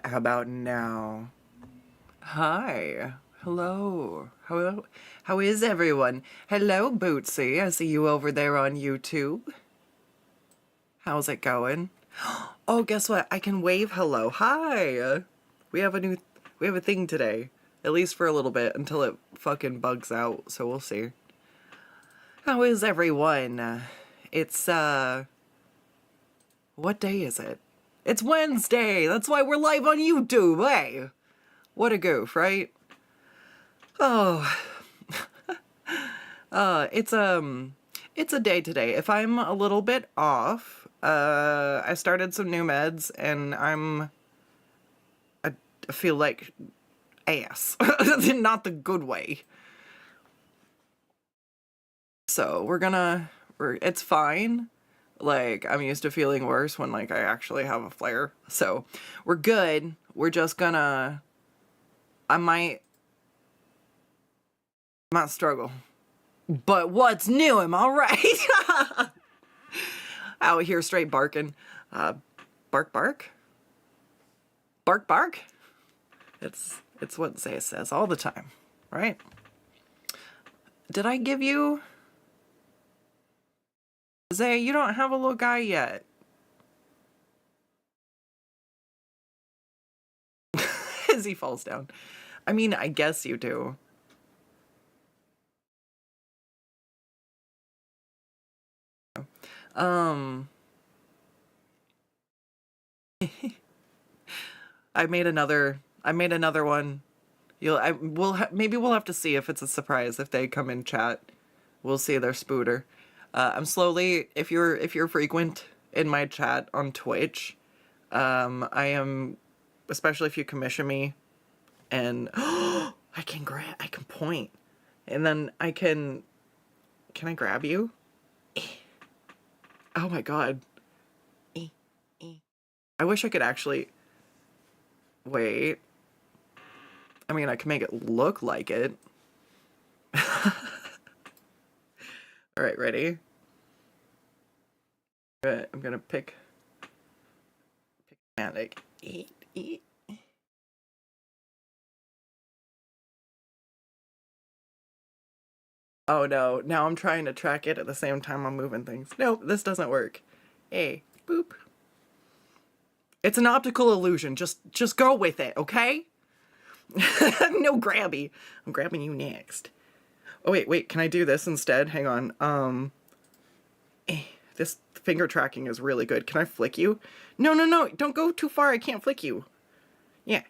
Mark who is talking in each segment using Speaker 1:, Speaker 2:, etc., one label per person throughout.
Speaker 1: How about now? Hi. Hello. How is everyone? Hello, Bootsy. I see you over there on YouTube. How's it going? Oh, guess what? I can wave hello. Hi. We have a thing today. At least for a little bit until it fucking bugs out, so we'll see. How is everyone? It's what day is it? It's Wednesday! That's why we're live on YouTube, hey! What a goof, right? Oh. It's a day today. If I'm a little bit off, I started some new meds and I feel like ass. Not the good way. So it's fine. Like, I'm used to feeling worse when, like, I actually have a flare. So, we're good. We're just gonna... I might struggle. But what's new, am I right? Out here straight barking. Bark, bark? Bark, bark? It's what Zay says all the time, right? Did I give you... Zay, you don't have a little guy yet. As he falls down. I mean, I guess you do. I made another one. Maybe we'll have to see if it's a surprise if they come in chat. We'll see their spooter. I'm slowly, if you're frequent in my chat on Twitch, I am, especially if you commission me, and I can point, and then can I grab you? Oh my god. I wish I could actually, wait. I mean, I can make it look like it. All right, ready? I'm gonna pick manic. Eat. Oh no, now I'm trying to track it at the same time I'm moving things. Nope, this doesn't work. Hey, boop. It's an optical illusion. Just go with it, okay? No grabby. I'm grabbing you next. Oh wait, can I do this instead? Hang on. This finger tracking is really good. Can I flick you? No, don't go too far. I can't flick you. Yeah.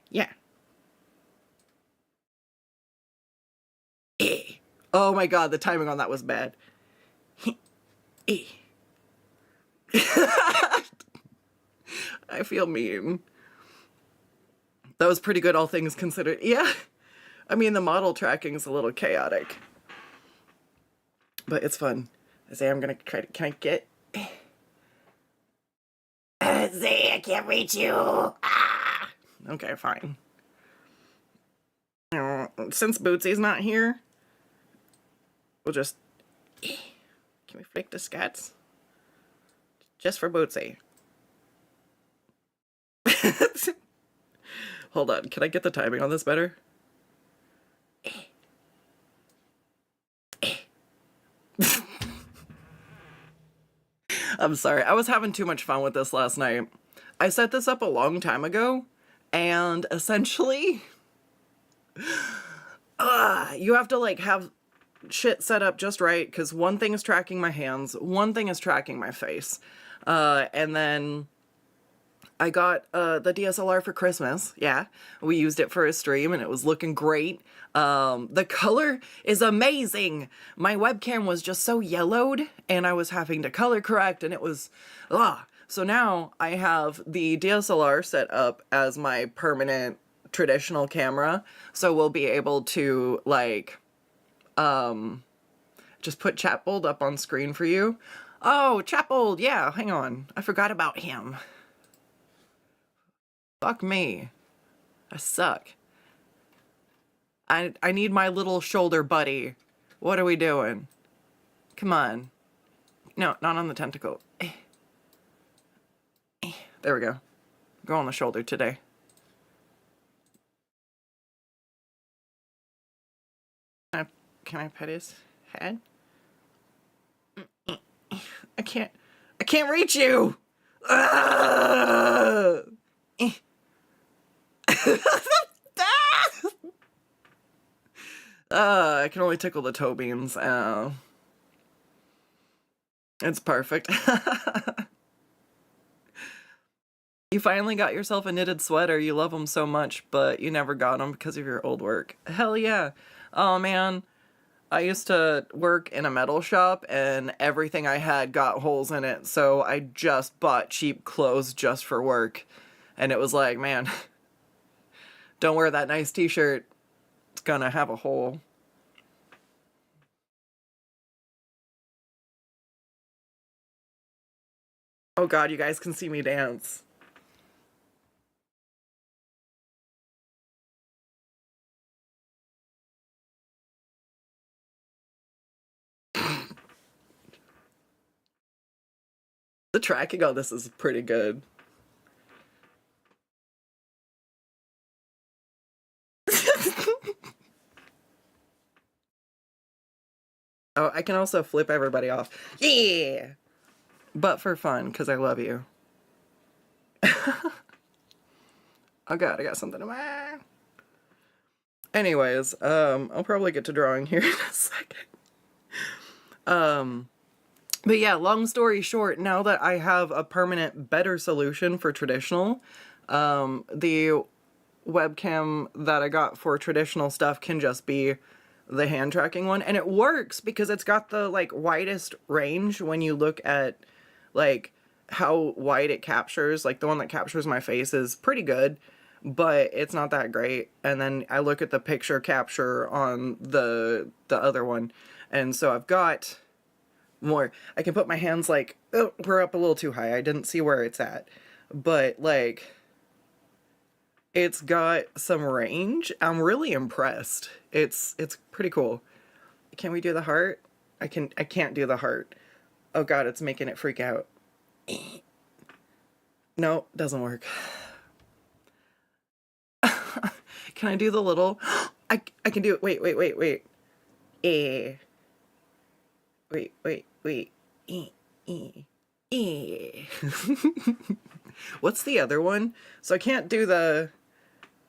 Speaker 1: Oh my god, the timing on that was bad. I feel mean. That was pretty good, all things considered. Yeah. I mean, the model tracking is a little chaotic. But it's fun. Zay, I'm gonna try to... Can I get... Zay, I can't reach you! Ah! Okay, fine. Since Bootsy's not here, we'll just... Can we flick the Skuttz? Just for Bootsy. Hold on, can I get the timing on this better? I'm sorry, I was having too much fun with this last night. I set this up a long time ago, and essentially, you have to like have shit set up just right, because one thing is tracking my hands, one thing is tracking my face, and then I got the DSLR for Christmas. Yeah, we used it for a stream and it was looking great. The color is amazing. My webcam was just so yellowed and I was having to color correct and it was, So now I have the DSLR set up as my permanent traditional camera. So we'll be able to like, just put Chatbold up on screen for you. Oh, Chatbold, yeah, hang on. I forgot about him. Fuck me. I suck. I need my little shoulder buddy. What are we doing? Come on. No, not on the tentacle. There we go. Go on the shoulder today. Can I pet his head? I can't reach you! I can only tickle the toe beans. It's perfect. You finally got yourself a knitted sweater. You love them so much, but you never got them because of your old work. Hell yeah. Oh man. I used to work in a metal shop and everything I had got holes in it, so I just bought cheap clothes just for work. And it was like, man, don't wear that nice t-shirt. It's gonna have a hole. Oh god, you guys can see me dance. The tracking on this is pretty good. Oh, I can also flip everybody off. Yeah! But for fun, because I love you. Oh god, I got something in my eye. Anyways, I'll probably get to drawing here in a second. But yeah, long story short, now that I have a permanent, better solution for traditional, the webcam that I got for traditional stuff can just be the hand tracking one, and it works because it's got the like widest range when you look at like how wide it captures. Like the one that captures my face is pretty good, but it's not that great. And then I look at the picture capture on the other one, and so I've got more. I can put my hands like, oh, we're up a little too high. I didn't see where it's at, but like it's got some range. I'm really impressed. It's pretty cool. Can we do the heart? I can't do the heart. Oh god, it's making it freak out. No, doesn't work. Can I do the little I can do it. Wait. Eh. Wait. What's the other one? So I can't do the...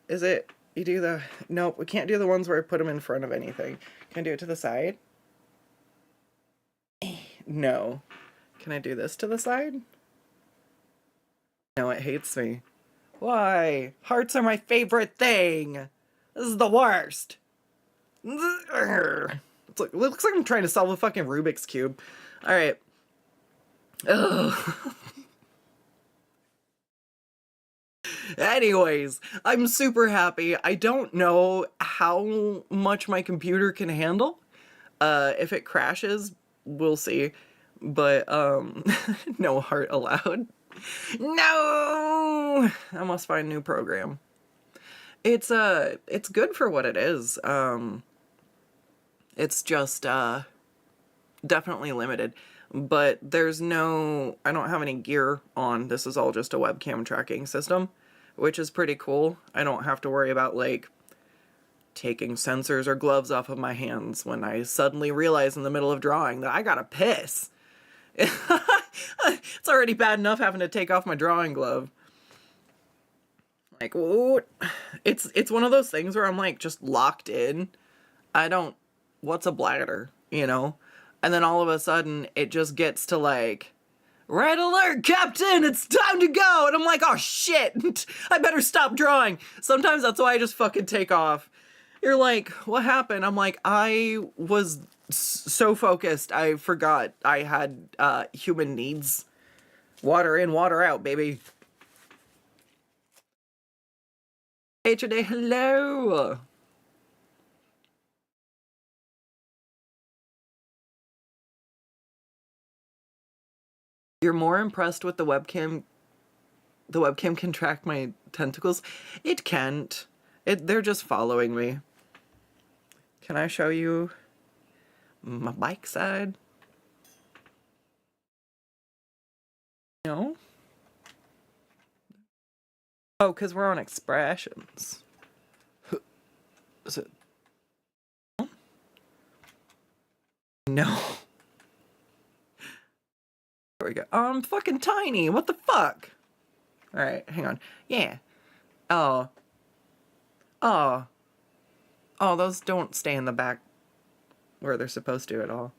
Speaker 1: Is it... You do the... Nope, we can't do the ones where I put them in front of anything. Can I do it to the side? No. Can I do this to the side? No, it hates me. Why? Hearts are my favorite thing! This is the worst! It's like, it looks like I'm trying to solve a fucking Rubik's Cube. Alright. Ugh. Anyways, I'm super happy. I don't know how much my computer can handle. If it crashes, we'll see. But, no heart allowed. No! I must find a new program. It's good for what it is. It's just, definitely limited. But there's no... I don't have any gear on. This is all just a webcam tracking system, which is pretty cool. I don't have to worry about, like, taking sensors or gloves off of my hands when I suddenly realize in the middle of drawing that I gotta piss. It's already bad enough having to take off my drawing glove. Like, what? It's one of those things where I'm, like, just locked in. I don't... What's a bladder, you know? And then all of a sudden, it just gets to, like... Red alert, Captain! It's time to go! And I'm like, oh shit! I better stop drawing! Sometimes that's why I just fucking take off. You're like, what happened? I'm like, I was so focused, I forgot I had human needs. Water in, water out, baby. Hey, today, hello! You're more impressed with the webcam? The webcam can track my tentacles? It can't. They're just following me. Can I show you my bike side? No? Oh, because we're on expressions. Is it? no. There we go. Oh, I'm fucking tiny. What the fuck? Alright, hang on. Yeah. Oh. Oh. Oh, those don't stay in the back where they're supposed to at all.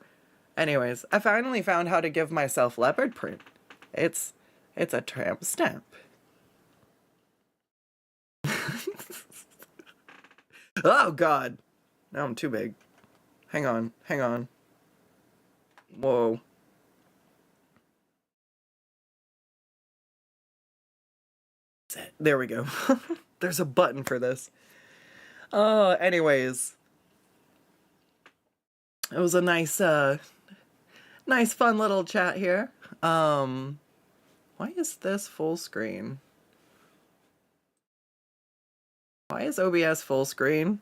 Speaker 1: Anyways, I finally found how to give myself leopard print. It's a tramp stamp. Oh god. Now I'm too big. Hang on, hang on. Whoa. There we go. There's a button for this. Anyways. It was a nice fun little chat here. Why is this full screen? Why is OBS full screen?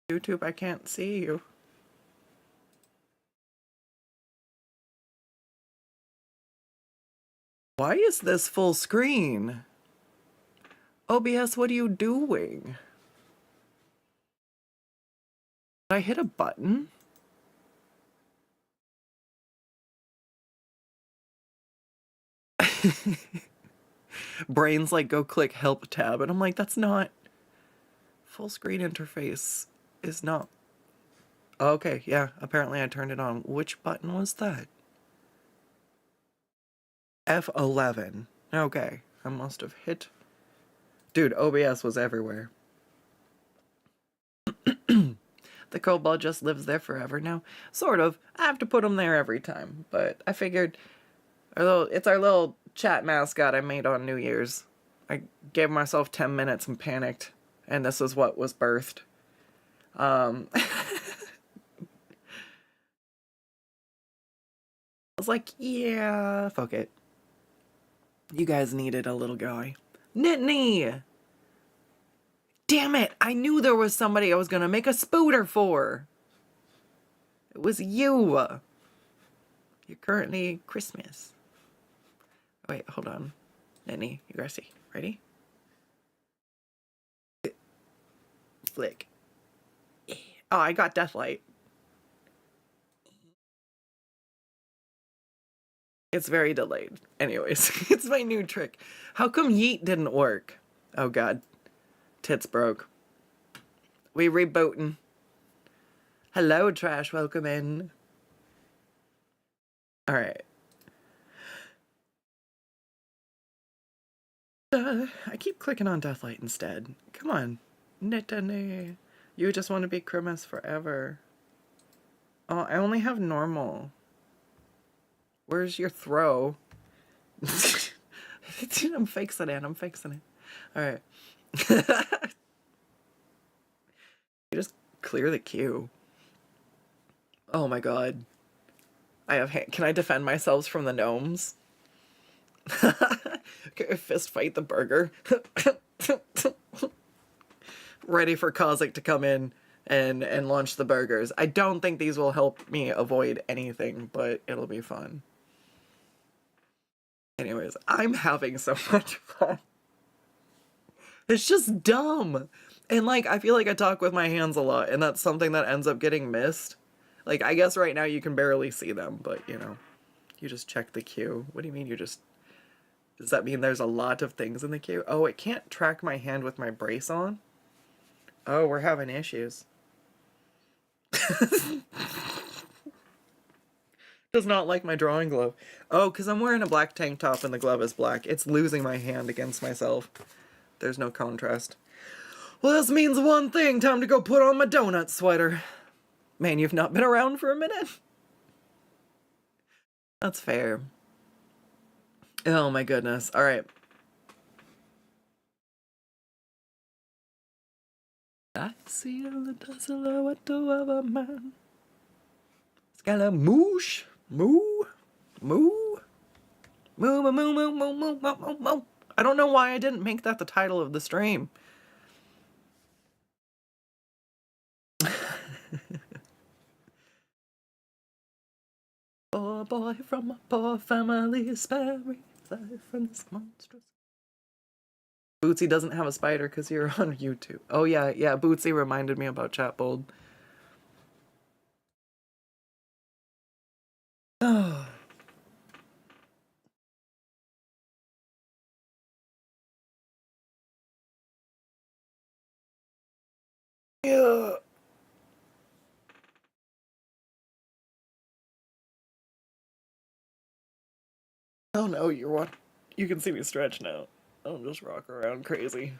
Speaker 1: YouTube, I can't see you. Why is this full screen? OBS, what are you doing? Did I hit a button? Brain's like, go click help tab. And I'm like, that's not... Full screen interface is not... Okay, yeah, apparently I turned it on. Which button was that? F11. Okay, I must have hit... Dude, OBS was everywhere. The kobold just lives there forever now. Sort of. I have to put him there every time. But I figured... It's our little chat mascot I made on New Year's. I gave myself 10 minutes and panicked. And this is what was birthed. I was like, yeah, fuck it. You guys needed a little guy. Nittany! Damn it! I knew there was somebody I was gonna make a spooter for! It was you! You're currently Christmas. Wait, hold on. Nittany, you gotta see. Ready? Flick. Oh, I got Deathlight. It's very delayed. Anyways, it's my new trick. How come Yeet didn't work? Oh god. Tits broke. We rebooting. Hello, Trash. Welcome in. Alright. I keep clicking on Deathlight instead. Come on. Nittany. You just want to be Christmas forever. Oh, I only have normal. Where's your throw? I'm fixing it. I'm fixing it. Alright. You just clear the queue. Oh my god. I have can I defend myself from the gnomes? Okay, fist fight the burger. Ready for Kozik to come in and launch the burgers. I don't think these will help me avoid anything, but it'll be fun. Anyways, I'm having so much fun. It's just dumb. And like, I feel like I talk with my hands a lot, and that's something that ends up getting missed. Like, I guess right now you can barely see them, but you know, you just check the queue. What do you mean you just... Does that mean there's a lot of things in the queue? Oh, it can't track my hand with my brace on? Oh, we're having issues. Does not like my drawing glove. Oh, because I'm wearing a black tank top and the glove is black. It's losing my hand against myself. There's no contrast. Well, this means one thing. Time to go put on my donut sweater. Man, you've not been around for a minute? That's fair. Oh my goodness. Alright. I see the silhouette of a man. Scaramouche. Moo. Moo. Moo, moo, moo, moo, moo, moo, moo, moo. I don't know why I didn't make that the title of the stream. Poor boy from a poor family, spare me life from this monstrous Bootsy doesn't have a spider because you're on YouTube. Oh yeah, yeah, Bootsy reminded me about Chatbold. Oh. Yeah. Oh no, you're what? You can see me stretch now. I don't just rock around crazy.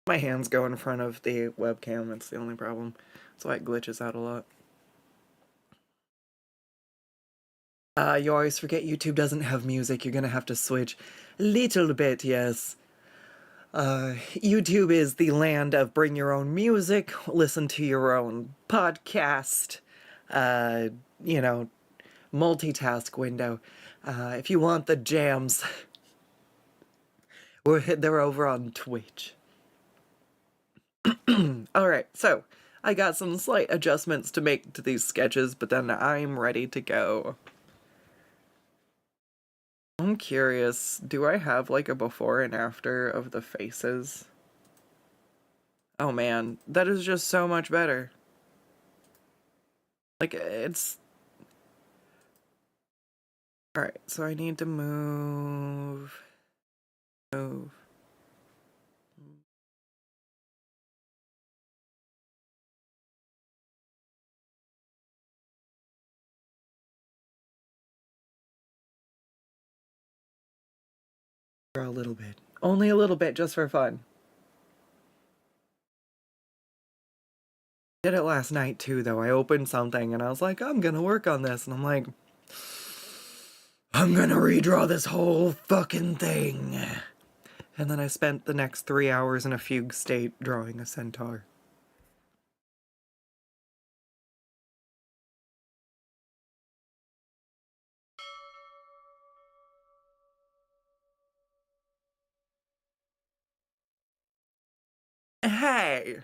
Speaker 1: My hands go in front of the webcam, that's the only problem. That's why it glitches out a lot. You always forget YouTube doesn't have music, you're gonna have to switch. A little bit, yes. YouTube is the land of bring your own music, listen to your own podcast, you know, multitask window. If you want the jams, they're over on Twitch. Alright, so I got some slight adjustments to make to these sketches, but then I'm ready to go. I'm curious, do I have like a before and after of the faces? Oh man, that is just so much better. Like, it's... Alright, so I need to move... Move... For a little bit. Only a little bit, just for fun. Did it last night too, though. I opened something and I was like, I'm gonna work on this, and I'm like... I'm gonna redraw this whole fucking thing. And then I spent the next 3 hours in a fugue state drawing a centaur. Hey!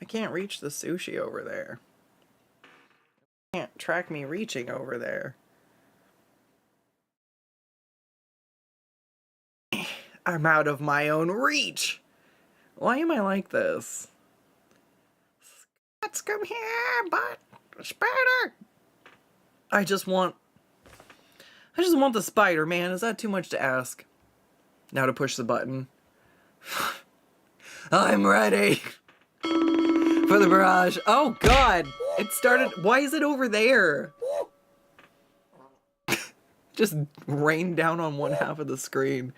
Speaker 1: I can't reach the sushi over there. Can't track me reaching over there. I'm out of my own reach! Why am I like this? Skuttz, come here, but spider! I just want the spider, man. Is that too much to ask? Now to push the button. I'm ready for the barrage. Oh god! It started. Why is it over there? Just rained down on one half of the screen.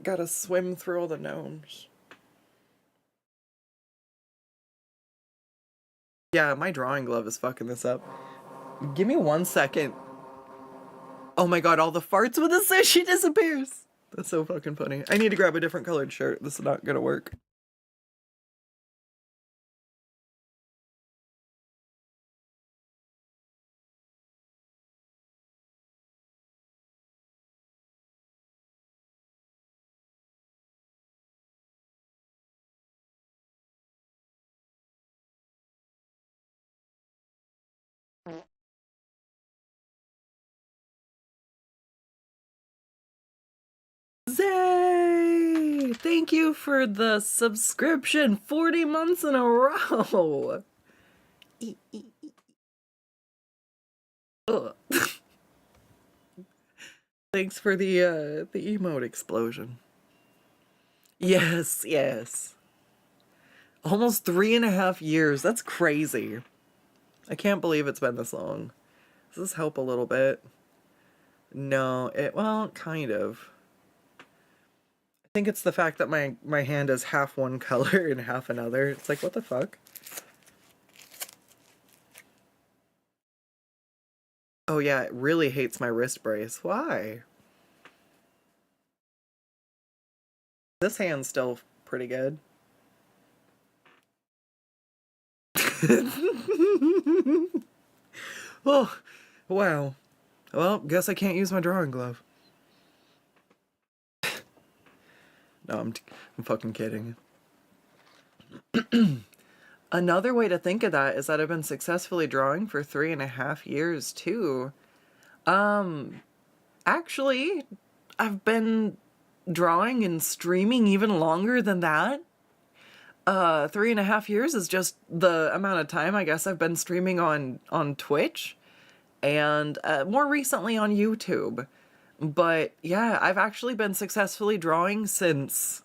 Speaker 1: Gotta swim through all the gnomes. Yeah, my drawing glove is fucking this up. Give me 1 second. Oh my god, all the farts with the sushi disappears. That's so fucking funny. I need to grab a different colored shirt. This is not gonna work. Zay! Thank you for the subscription. 40 months in a row. Ugh. Thanks for the emote explosion. Yes, yes. Almost 3.5 years. That's crazy. I can't believe it's been this long. Does this help a little bit? No, well, kind of. I think it's the fact that my hand is half one color and half another. It's like, what the fuck? Oh yeah, it really hates my wrist brace. Why? This hand's still pretty good. Oh, wow. Well, guess I can't use my drawing glove. No, I'm fucking kidding. Another way to think of that is that I've been successfully drawing for 3.5 years too. Actually, I've been drawing and streaming even longer than that. 3.5 years is just the amount of time I guess I've been streaming on Twitch, and more recently on YouTube. But yeah, I've actually been successfully drawing since,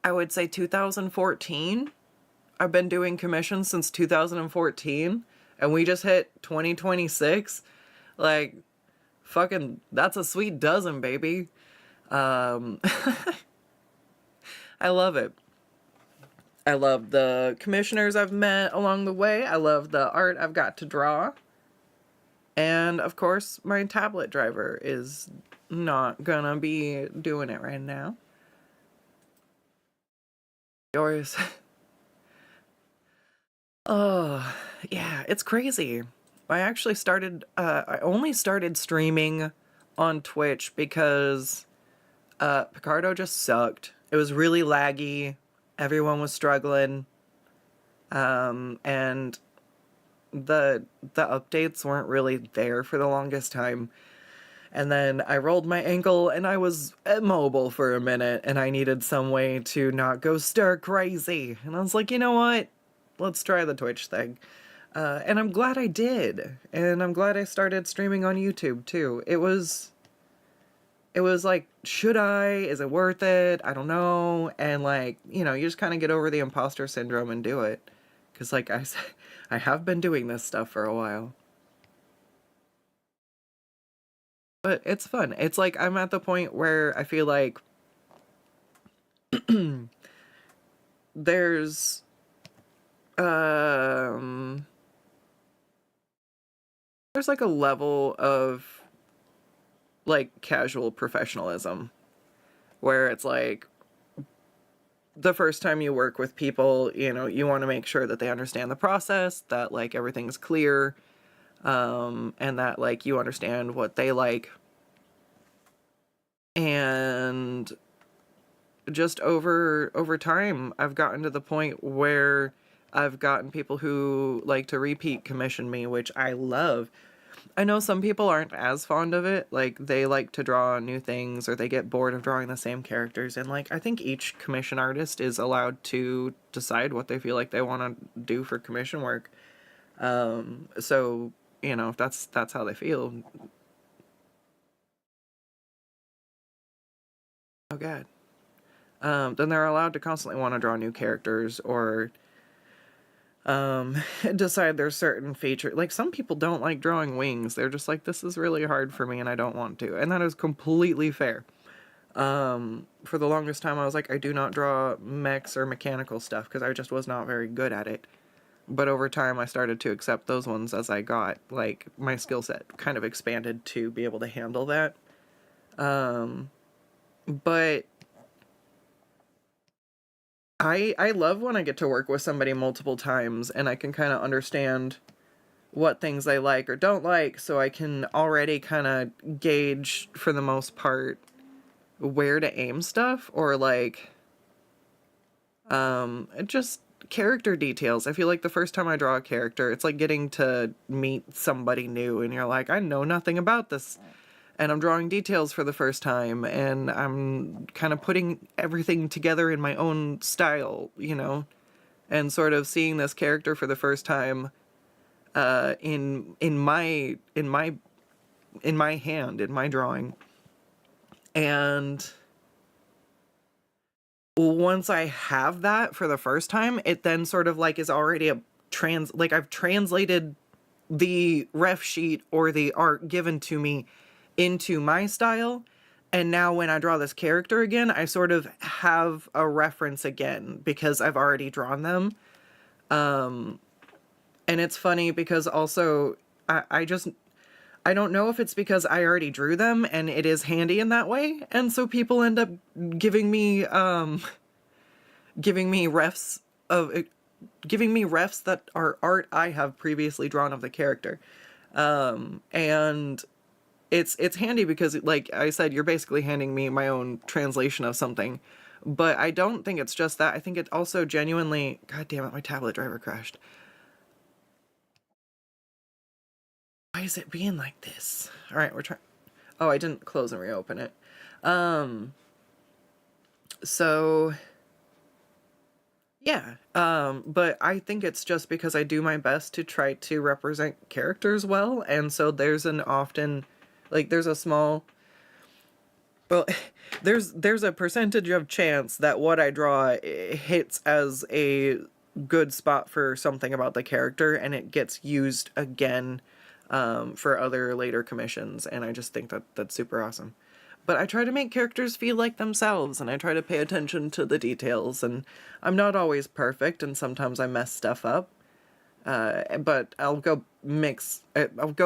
Speaker 1: I would say, 2014. I've been doing commissions since 2014, and we just hit 2026. Like, fucking, that's a sweet dozen, baby. I love it. I love the commissioners I've met along the way. I love the art I've got to draw. And of course, my tablet driver is not gonna be doing it right now. Yours. Oh, yeah, it's crazy. I actually I only started streaming on Twitch because Picardo just sucked. It was really laggy. Everyone was struggling. And the updates weren't really there for the longest time. And then I rolled my ankle and I was immobile for a minute and I needed some way to not go stir crazy. And I was like, you know what? Let's try the Twitch thing. And I'm glad I did. And I'm glad I started streaming on YouTube too. It was like, should I? Is it worth it? I don't know. And like, you just kind of get over the imposter syndrome and do it. Because like I said, I have been doing this stuff for a while. But it's fun. It's like I'm at the point where I feel like there's like a level of like casual professionalism where it's like the first time you work with people, you want to make sure that they understand the process, that like everything's clear, and that like you understand what they like. And just over time, I've gotten to the point where I've gotten people who like to repeat commission me, which I love. I know some people aren't as fond of it, like they like to draw new things or they get bored of drawing the same characters, and like I think each commission artist is allowed to decide what they feel like they want to do for commission work. So, if that's how they feel. Oh god. Then they're allowed to constantly want to draw new characters or decide there's certain feature. Like some people don't like drawing wings. They're just like, this is really hard for me and I don't want to. And that is completely fair. For the longest time I was like, I do not draw mechs or mechanical stuff because I just was not very good at it. But over time I started to accept those ones as I got, like, my skill set kind of expanded to be able to handle that. But I love when I get to work with somebody multiple times and I can kind of understand what things they like or don't like, so I can already kind of gauge, for the most part, where to aim stuff, or like just character details. I feel like the first time I draw a character, it's like getting to meet somebody new and you're like, I know nothing about this. And I'm drawing details for the first time, and I'm kind of putting everything together in my own style, and sort of seeing this character for the first time in my hand, in my drawing. And once I have that for the first time, it then sort of like is already I've translated the ref sheet or the art given to me into my style, and now when I draw this character again, I sort of have a reference again because I've already drawn them. And it's funny because also I don't know if it's because I already drew them and it is handy in that way, and so people end up giving me refs that are art I have previously drawn of the character. And it's handy because, like I said, you're basically handing me my own translation of something. But I don't think it's just that. I think it also genuinely... God damn it, my tablet driver crashed. Why is it being like this? All right, we're trying... Oh, I didn't close and reopen it. So... Yeah, but I think it's just because I do my best to try to represent characters well, and so there's an often... Like, there's a small... Well, there's a percentage of chance that what I draw hits as a good spot for something about the character, and it gets used again for other later commissions, and I just think that that's super awesome. But I try to make characters feel like themselves, and I try to pay attention to the details, and I'm not always perfect, and sometimes I mess stuff up. But I'll go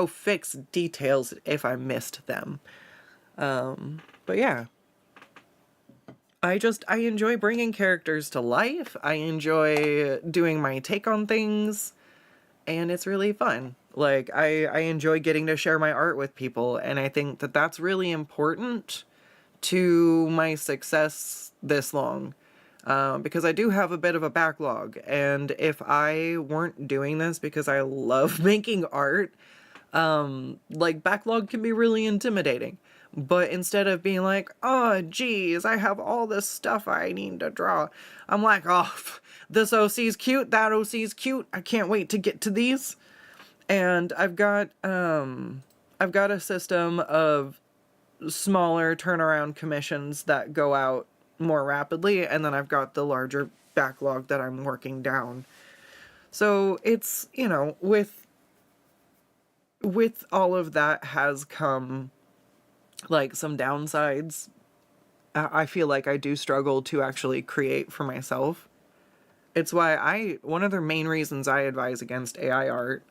Speaker 1: fix details if I missed them. But yeah. I enjoy bringing characters to life. I enjoy doing my take on things, and it's really fun. Like, I enjoy getting to share my art with people, and I think that that's really important to my success this long. Because I do have a bit of a backlog, and if I weren't doing this because I love making art, like, backlog can be really intimidating. But instead of being like, oh, geez, I have all this stuff I need to draw, I'm like, oh, this OC's cute, that OC's cute, I can't wait to get to these. And I've got a system of smaller turnaround commissions that go out more rapidly, and then I've got the larger backlog that I'm working down. So it's, you know, with all of that has come, like, some downsides. I feel like I do struggle to actually create for myself. It's why one of the main reasons I advise against AI art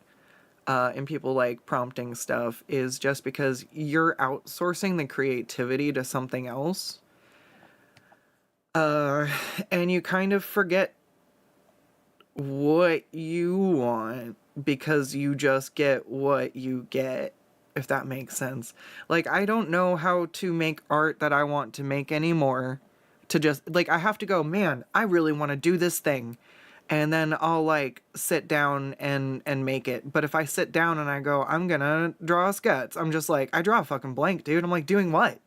Speaker 1: and people like prompting stuff is just because you're outsourcing the creativity to something else. And you kind of forget what you want because you just get what you get, if that makes sense. Like, I don't know how to make art that I want to make anymore. To just, like, I have to go, man, I really want to do this thing. And then I'll, like, sit down and make it. But if I sit down and I go, I'm gonna draw a Skuttz, I'm just like, I draw a fucking blank, dude. I'm like, doing what?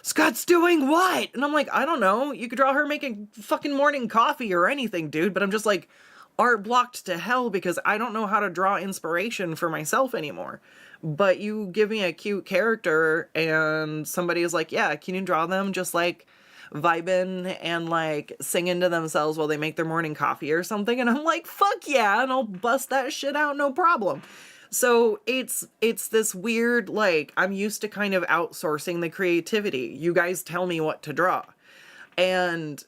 Speaker 1: Skuttz doing what? And I'm like, I don't know. You could draw her making fucking morning coffee or anything, dude. But I'm just like, art blocked to hell because I don't know how to draw inspiration for myself anymore. But you give me a cute character and somebody is like, yeah, can you draw them just like vibing and like singing to themselves while they make their morning coffee or something? And I'm like, fuck yeah, and I'll bust that shit out, no problem. So it's this weird, like, I'm used to kind of outsourcing the creativity. You guys tell me what to draw. And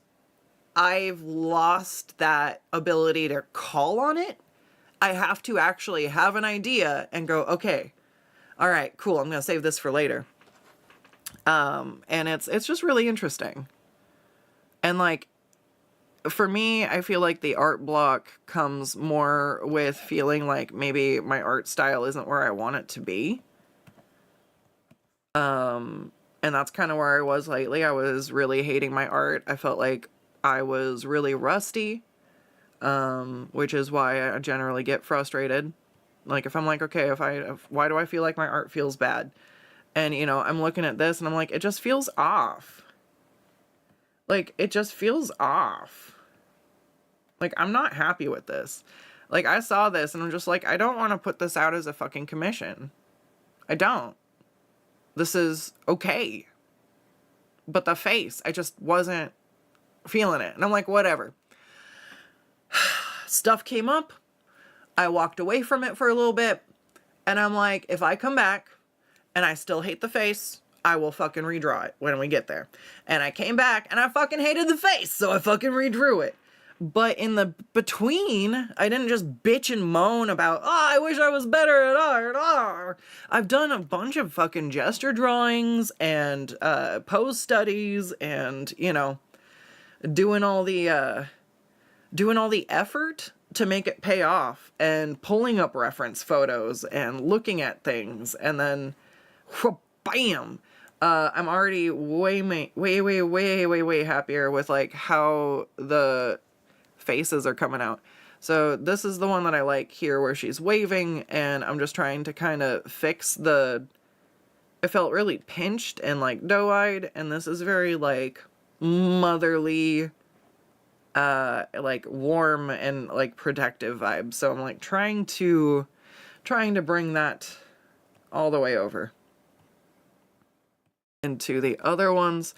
Speaker 1: I've lost that ability to call on it. I have to actually have an idea and go, okay, all right, cool, I'm gonna save this for later. And it's just really interesting. And like, for me, I feel like the art block comes more with feeling like maybe my art style isn't where I want it to be. And that's kind of where I was lately. I was really hating my art. I felt like I was really rusty, which is why I generally get frustrated. Like, if I'm like, okay, why do I feel like my art feels bad? And, you know, I'm looking at this and I'm like, it just feels off. Like, it just feels off. Like, I'm not happy with this. Like, I saw this and I'm just like, I don't want to put this out as a fucking commission. I don't. This is okay. But the face, I just wasn't feeling it. And I'm like, whatever. Stuff came up. I walked away from it for a little bit. And I'm like, if I come back and I still hate the face, I will fucking redraw it when we get there. And I came back and I fucking hated the face, so I fucking redrew it. But in the between, I didn't just bitch and moan about, oh, I wish I was better at art. Oh. I've done a bunch of fucking gesture drawings and pose studies and, you know, doing all the effort to make it pay off and pulling up reference photos and looking at things and then bam. I'm already way happier with like how the faces are coming out. So this is the one that I like here where she's waving, and I'm just trying to kind of fix the, it felt really pinched and like doe-eyed, and this is very like motherly, like warm and like protective vibe. So I'm like trying to bring that all the way over into the other ones.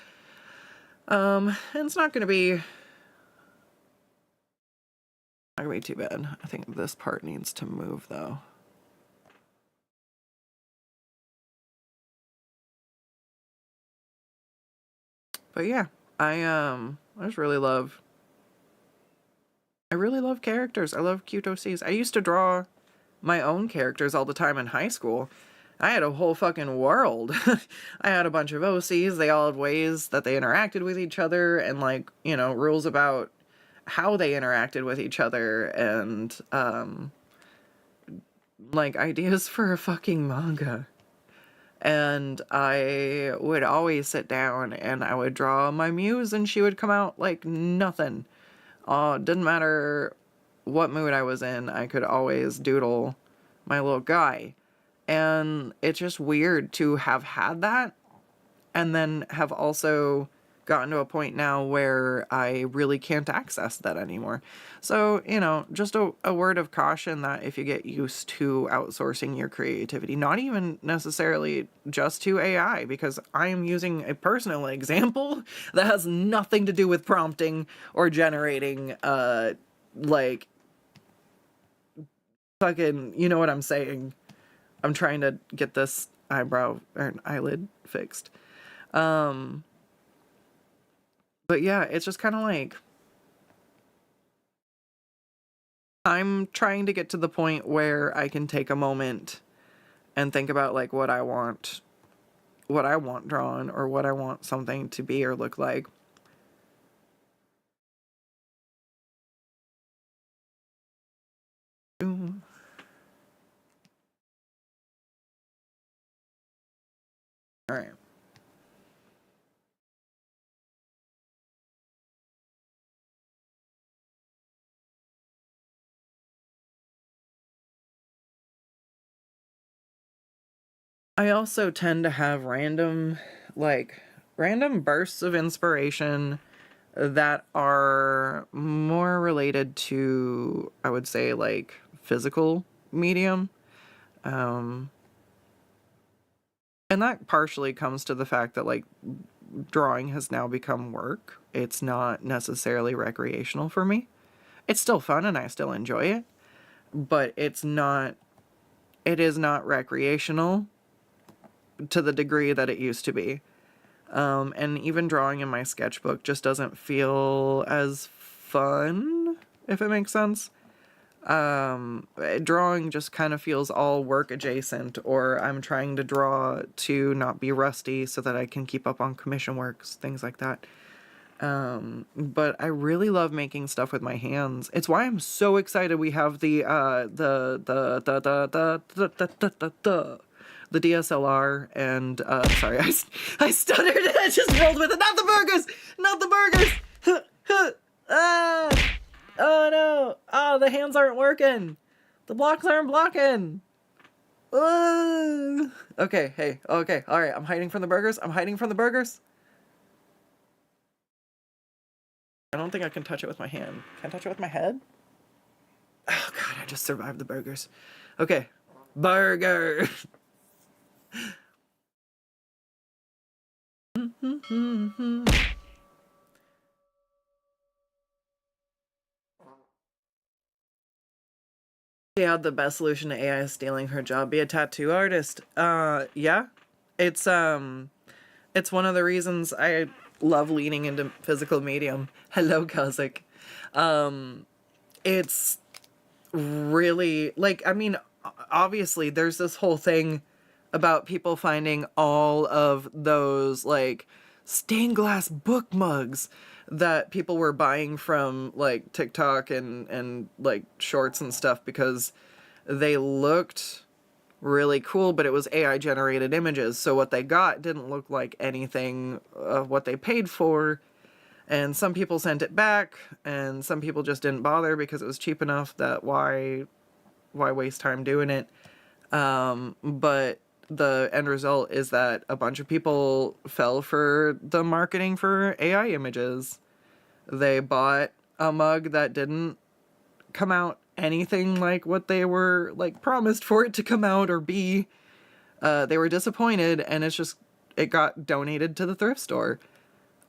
Speaker 1: And it's not gonna be too bad. I think this part needs to move though. But yeah, I just really love, I really love characters. I love cute OCs. I used to draw my own characters all the time in high school. I had a whole fucking world. I had a bunch of OCs. They all had ways that they interacted with each other, and like, you know, rules about how they interacted with each other, and like ideas for a fucking manga. And I would always sit down and I would draw my muse, and she would come out like nothing. Didn't matter what mood I was in, I could always doodle my little guy. And it's just weird to have had that and then have also gotten to a point now where I really can't access that anymore. So, you know, just a word of caution that if you get used to outsourcing your creativity, not even necessarily just to AI, because I am using a personal example that has nothing to do with prompting or generating, like, fucking, you know what I'm saying? I'm trying to get this eyebrow or eyelid fixed. But yeah, it's just kind of like, I'm trying to get to the point where I can take a moment and think about like what I want drawn, or what I want something to be or look like. Ooh. All right. I also tend to have random bursts of inspiration that are more related to, I would say, like physical medium. And that partially comes to the fact that like drawing has now become work. It's not necessarily recreational for me. It's still fun and I still enjoy it, but it is not recreational to the degree that it used to be. And even drawing in my sketchbook just doesn't feel as fun, if it makes sense. Drawing just kind of feels all work adjacent, or I'm trying to draw to not be rusty so that I can keep up on commission works, things like that. But I really love making stuff with my hands. It's why I'm so excited we have the DSLR and sorry, I stuttered and I just rolled with it. Not the burgers! Not the burgers! Oh no! Oh, the hands aren't working. The blocks aren't blocking. Okay, hey, okay, all right. I'm hiding from the burgers. I'm hiding from the burgers. I don't think I can touch it with my hand. Can I touch it with my head? Oh god, I just survived the burgers. Okay, burger. Yeah, the best solution to AI is stealing her job. Be a tattoo artist. Yeah. It's one of the reasons I love leaning into physical medium. Hello, Kazik. It's really like, I mean, obviously there's this whole thing about people finding all of those like stained glass book mugs that people were buying from like TikTok and like shorts and stuff because they looked really cool, but it was AI generated images. So what they got didn't look like anything of what they paid for. And some people sent it back, and some people just didn't bother because it was cheap enough that why waste time doing it? But the end result is that a bunch of people fell for the marketing for AI images. They bought a mug that didn't come out anything like what they were like promised for it to come out or be. They were disappointed, and it got donated to the thrift store.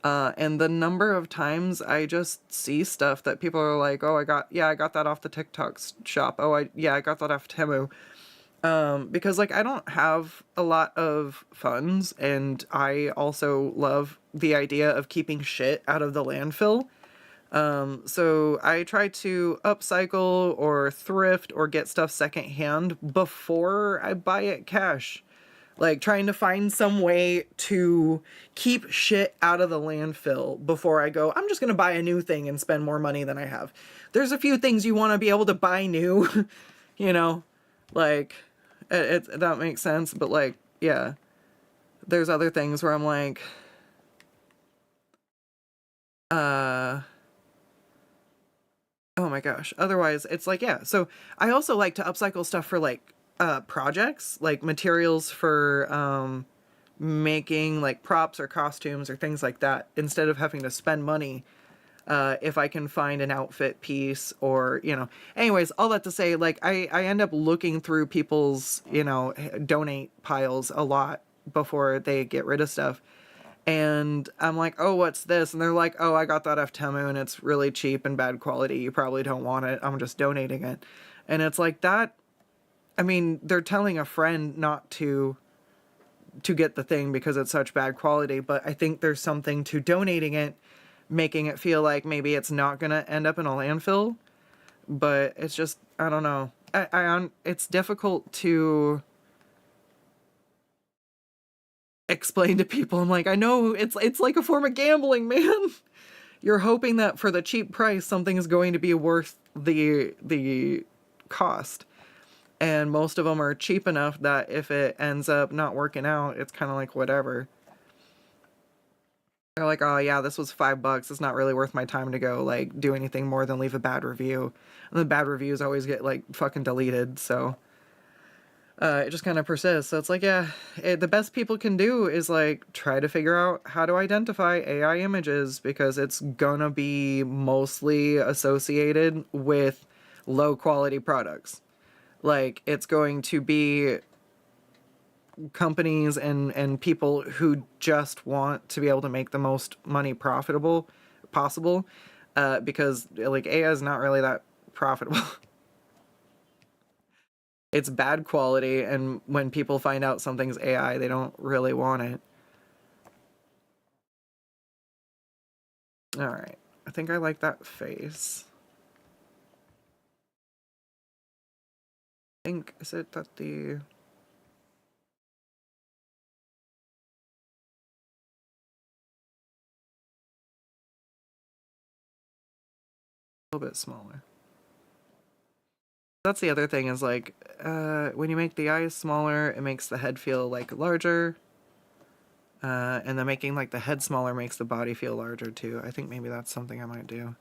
Speaker 1: And the number of times I just see stuff that people are like, oh, I got that off the TikTok shop. Oh, I got that off Temu. Because like I don't have a lot of funds, and I also love the idea of keeping shit out of the landfill. So I try to upcycle or thrift or get stuff secondhand before I buy it cash. Like trying to find some way to keep shit out of the landfill before I go, I'm just going to buy a new thing and spend more money than I have. There's a few things you want to be able to buy new, you know, like that makes sense. But like, yeah, there's other things where I'm like, oh my gosh. Otherwise, it's like, yeah. So I also like to upcycle stuff for like projects, like materials for making like props or costumes or things like that, instead of having to spend money. If I can find an outfit piece or, you know, anyways, all that to say, like, I end up looking through people's, you know, donate piles a lot before they get rid of stuff. And I'm like, oh, what's this? And they're like, oh, I got that off Temu and it's really cheap and bad quality. You probably don't want it. I'm just donating it. And it's like that. I mean, they're telling a friend not to get the thing because it's such bad quality, but I think there's something to donating it, making it feel like maybe it's not going to end up in a landfill. But it's just, I don't know. It's difficult to explain to people. I'm like, I know it's like a form of gambling, man. You're hoping that for the cheap price, something is going to be worth the cost. And most of them are cheap enough that if it ends up not working out, it's kind of like whatever. They're like, oh yeah, this was $5. It's not really worth my time to go like do anything more than leave a bad review. And the bad reviews always get like fucking deleted. So it just kind of persists. So it's like, yeah, the best people can do is like try to figure out how to identify AI images, because it's gonna be mostly associated with low quality products. Like, it's going to be companies and people who just want to be able to make the most money possible, because, like, AI is not really that profitable. It's bad quality, and when people find out something's AI, they don't really want it. Alright. I think I like that face. Is it that the... a little bit smaller. That's the other thing is like, when you make the eyes smaller, it makes the head feel like larger. And then making like the head smaller makes the body feel larger too. I think maybe that's something I might do.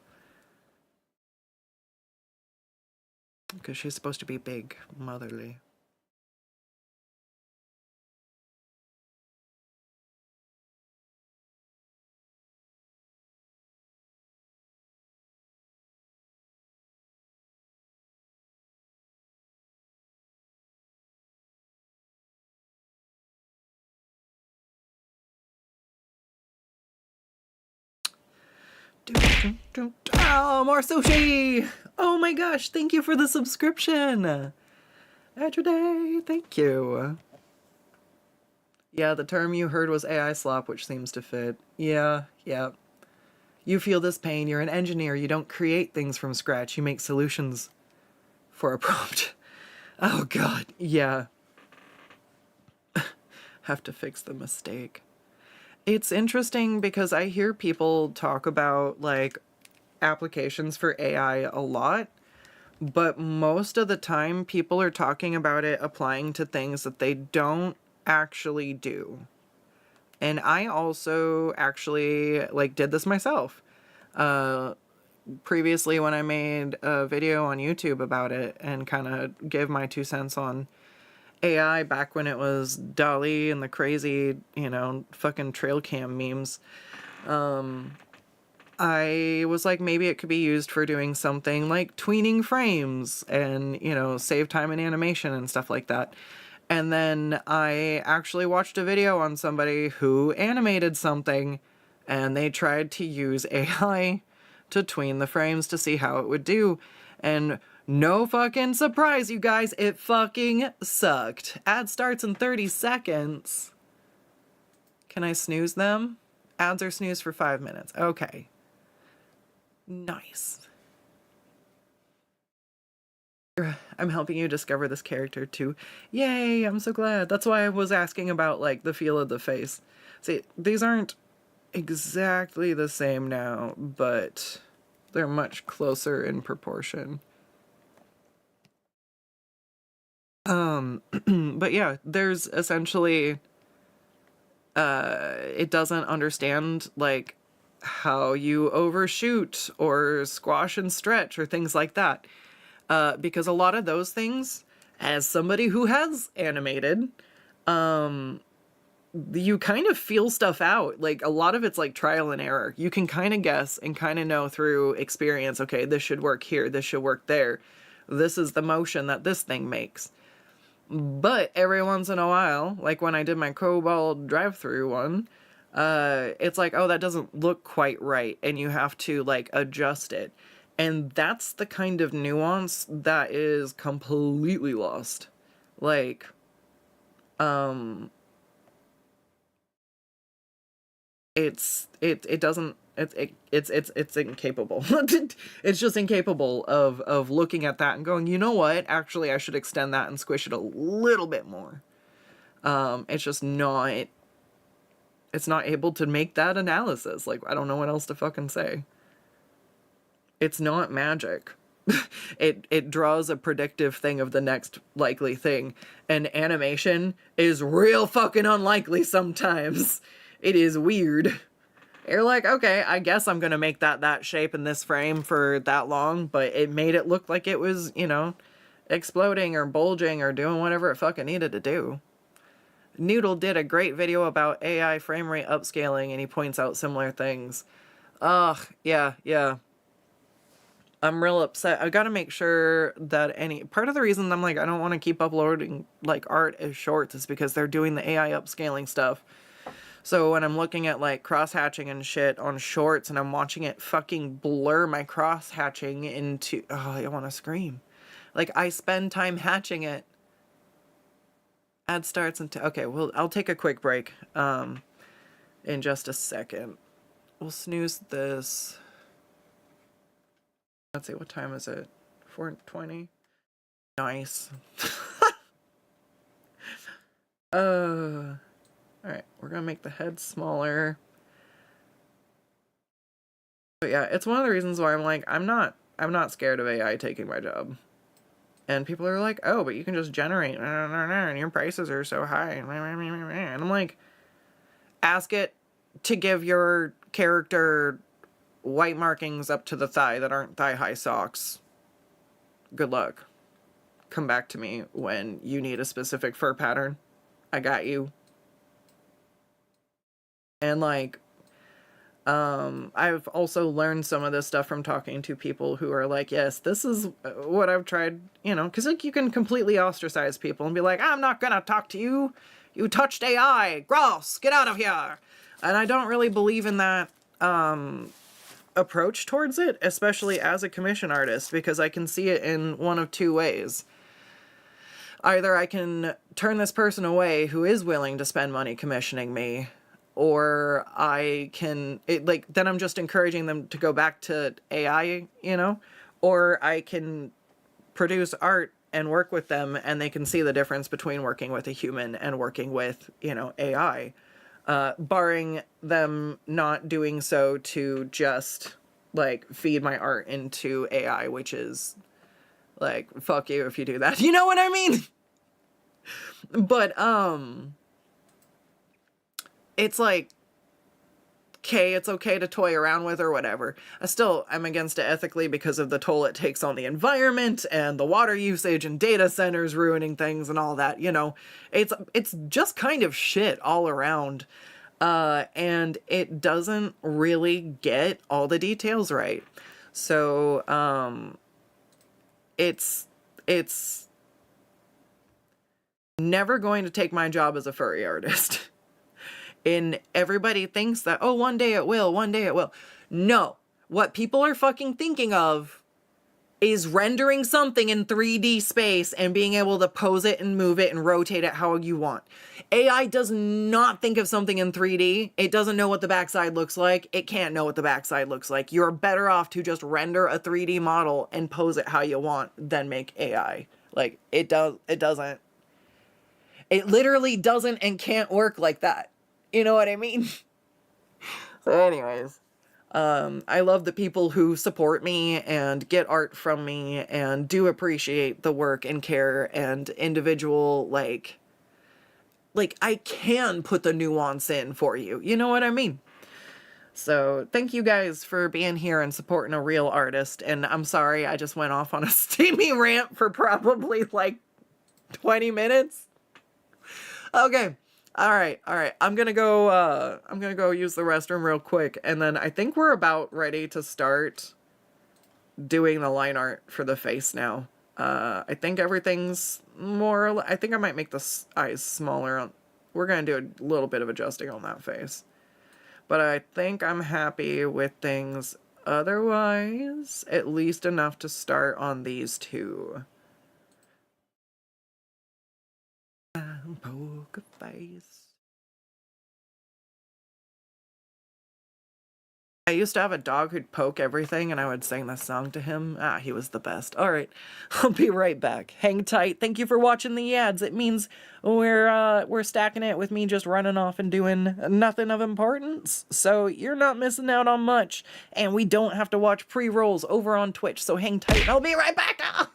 Speaker 1: Because she's supposed to be big, motherly. Oh, more sushi! Oh my gosh, thank you for the subscription! At your day, thank you. Yeah, the term you heard was AI slop, which seems to fit. Yeah. You feel this pain, you're an engineer, you don't create things from scratch, you make solutions for a prompt. Oh god, yeah. Have to fix the mistake. It's interesting because I hear people talk about, like, applications for AI a lot, but most of the time people are talking about it applying to things that they don't actually do. And I also actually like did this myself. Previously when I made a video on YouTube about it and kind of gave my 2 cents on AI back when it was Dolly and the crazy, you know, fucking trail cam memes, I was like, maybe it could be used for doing something like tweening frames and, you know, save time in animation and stuff like that. And then I actually watched a video on somebody who animated something and they tried to use AI to tween the frames to see how it would do. And no fucking surprise, you guys, it fucking sucked. Ad starts in 30 seconds. Can I snooze them? Ads are snoozed for 5 minutes. Okay. Nice. I'm helping you discover this character too. Yay, I'm so glad. That's why I was asking about like the feel of the face. See, these aren't exactly the same now, but they're much closer in proportion. But yeah, there's essentially it doesn't understand like how you overshoot or squash and stretch or things like that. Because a lot of those things, as somebody who has animated, you kind of feel stuff out. Like a lot of it's like trial and error. You can kind of guess and kind of know through experience, okay, this should work here, this should work there. This is the motion that this thing makes. But every once in a while, like when I did my Cobalt drive-through one, it's like, oh, that doesn't look quite right, and you have to like adjust it. And that's the kind of nuance that is completely lost. Like, it's incapable. It's just incapable of looking at that and going, you know what? Actually, I should extend that and squish it a little bit more. It's just not. It's not able to make that analysis. Like, I don't know what else to fucking say. It's not magic. It draws a predictive thing of the next likely thing. And animation is real fucking unlikely sometimes. It is weird. You're like, okay, I guess I'm gonna make that shape in this frame for that long, but it made it look like it was, you know, exploding or bulging or doing whatever it fucking needed to do. Noodle did a great video about AI frame rate upscaling, and he points out similar things. Ugh, yeah. I'm real upset. I gotta make sure that part of the reason I'm like, I don't want to keep uploading like art as shorts is because they're doing the AI upscaling stuff. So when I'm looking at like cross-hatching and shit on shorts and I'm watching it fucking blur my cross-hatching into, oh, I want to scream. Like I spend time hatching it. Ad starts into, okay, well, I'll take a quick break in just a second. We'll snooze this. Let's see, what time is it? 4:20. Nice. Alright, we're gonna make the head smaller. But yeah, it's one of the reasons why I'm like, I'm not scared of AI taking my job. And people are like, oh, but you can just generate, and your prices are so high. And I'm like, ask it to give your character white markings up to the thigh that aren't thigh-high socks. Good luck. Come back to me when you need a specific fur pattern. I got you. And like, I've also learned some of this stuff from talking to people who are like, yes, this is what I've tried, you know, because like you can completely ostracize people and be like, I'm not gonna talk to you. You touched AI. Gross. Get out of here. And I don't really believe in that approach towards it, especially as a commission artist, because I can see it in one of two ways. Either I can turn this person away who is willing to spend money commissioning me, or I can, then I'm just encouraging them to go back to AI, you know, or I can produce art and work with them and they can see the difference between working with a human and working with, you know, AI. Barring them not doing so to just like feed my art into AI, which is Like, fuck you if you do that. You know what I mean? But, it's like, okay, it's okay to toy around with or whatever. I'm against it ethically because of the toll it takes on the environment and the water usage and data centers ruining things and all that, you know. It's just kind of shit all around. And it doesn't really get all the details right. So, it's never going to take my job as a furry artist. And everybody thinks that, oh, one day it will, one day it will. No, what people are fucking thinking of is rendering something in 3D space and being able to pose it and move it and rotate it how you want. AI does not think of something in 3D. It doesn't know what the backside looks like. It can't know what the backside looks like. You're better off to just render a 3D model and pose it how you want than make AI. Like, it doesn't. It literally doesn't and can't work like that. You know what I mean? So anyways, I love the people who support me and get art from me and do appreciate the work and care and individual, like I can put the nuance in for you. You know what I mean? So thank you guys for being here and supporting a real artist. And I'm sorry, I just went off on a steamy rant for probably like 20 minutes. Okay. All right. I'm gonna go use the restroom real quick, and then I think we're about ready to start doing the line art for the face now. I think everything's I think I might make the eyes smaller. We're gonna do a little bit of adjusting on that face. But I think I'm happy with things otherwise, at least enough to start on these two. Poker face. I used to have a dog who'd poke everything and I would sing this song to him. Ah, he was the best. All right, I'll be right back. Hang tight. Thank you for watching the ads. It means we're stacking it with me just running off and doing nothing of importance. So you're not missing out on much. And we don't have to watch pre-rolls over on Twitch. So hang tight and I'll be right back. Ah!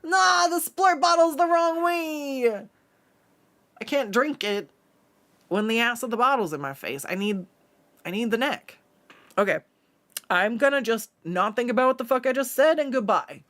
Speaker 1: Nah, the splurt bottle's the wrong way. I can't drink it when the ass of the bottle's in my face. I need the neck. Okay, I'm gonna just not think about what the fuck I just said, and goodbye.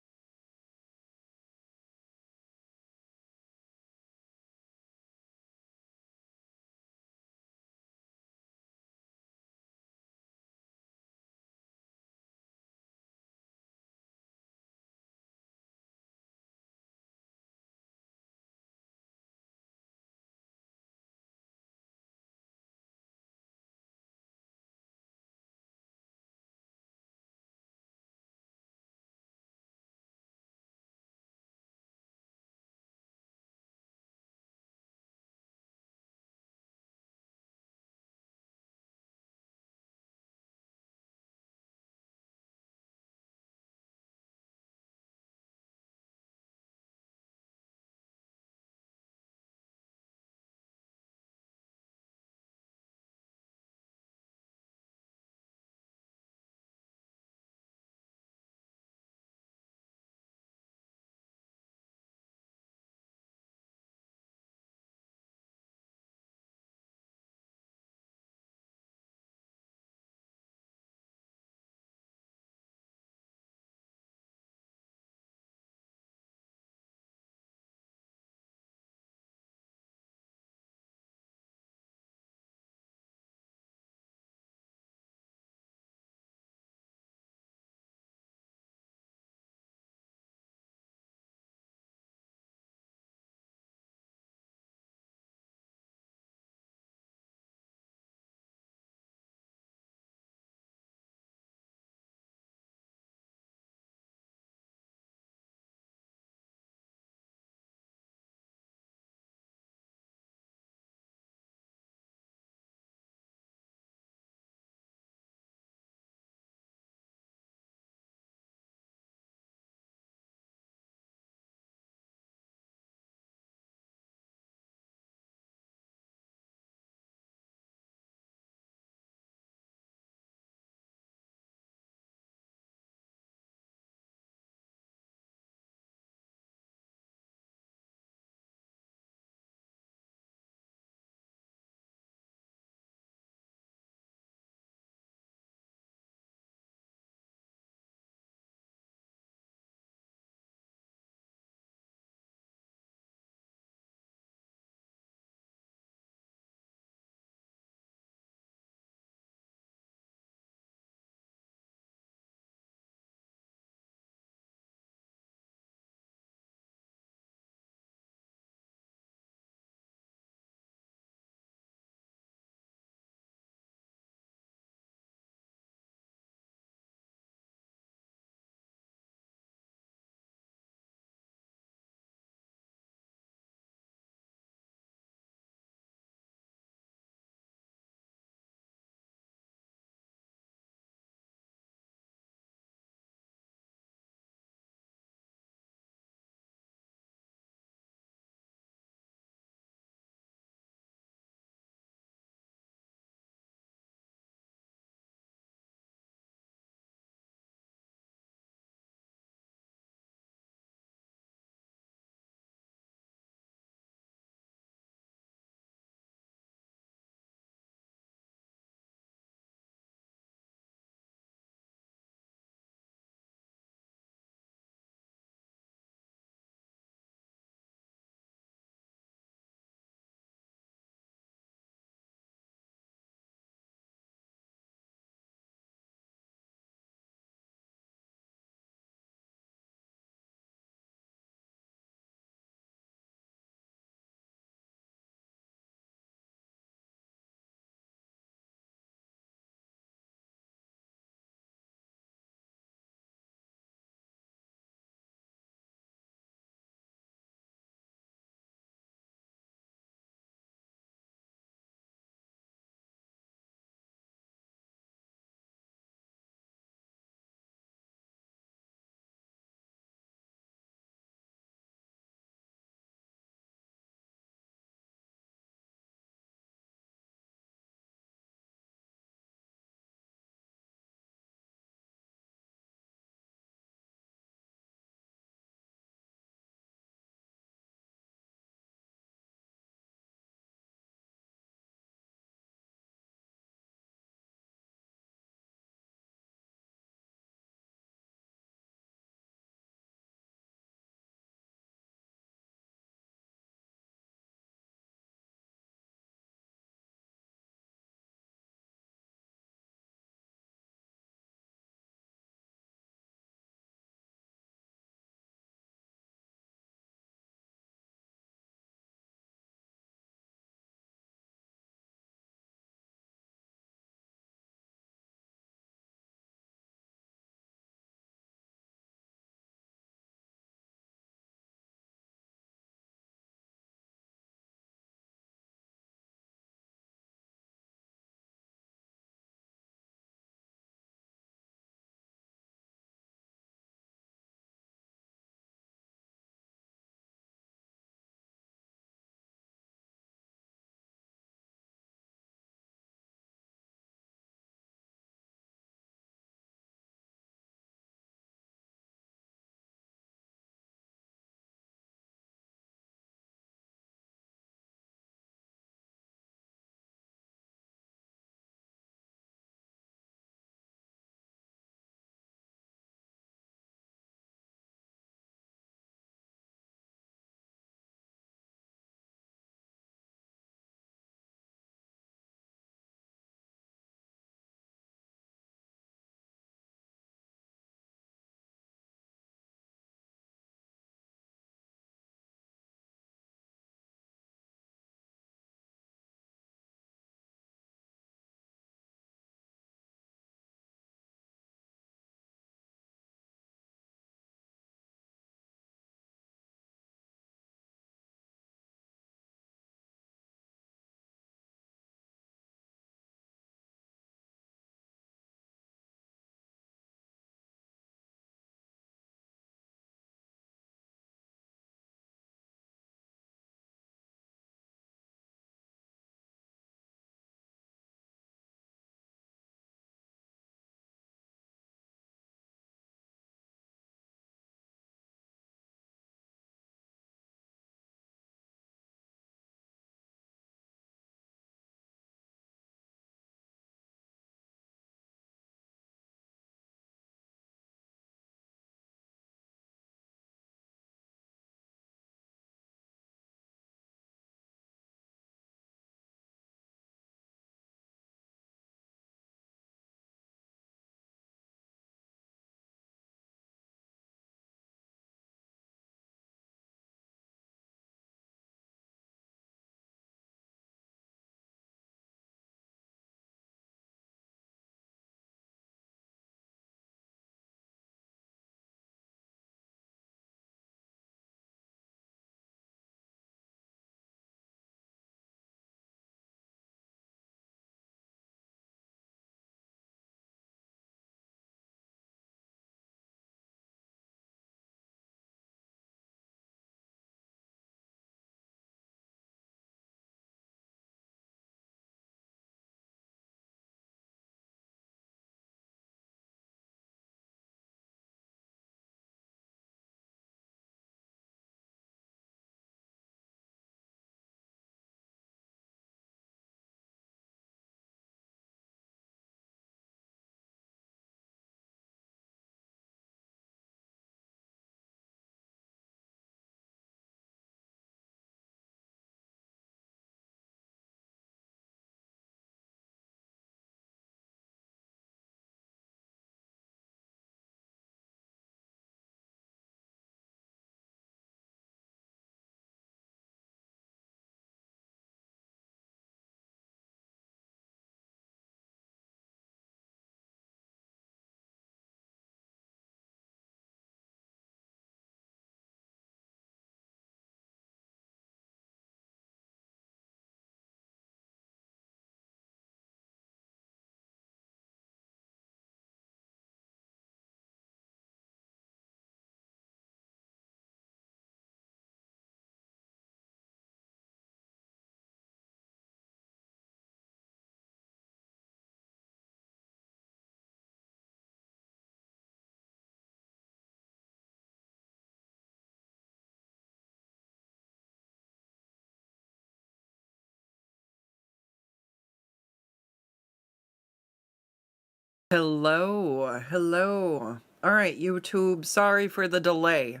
Speaker 1: Hello, hello. All right, YouTube, sorry for the delay.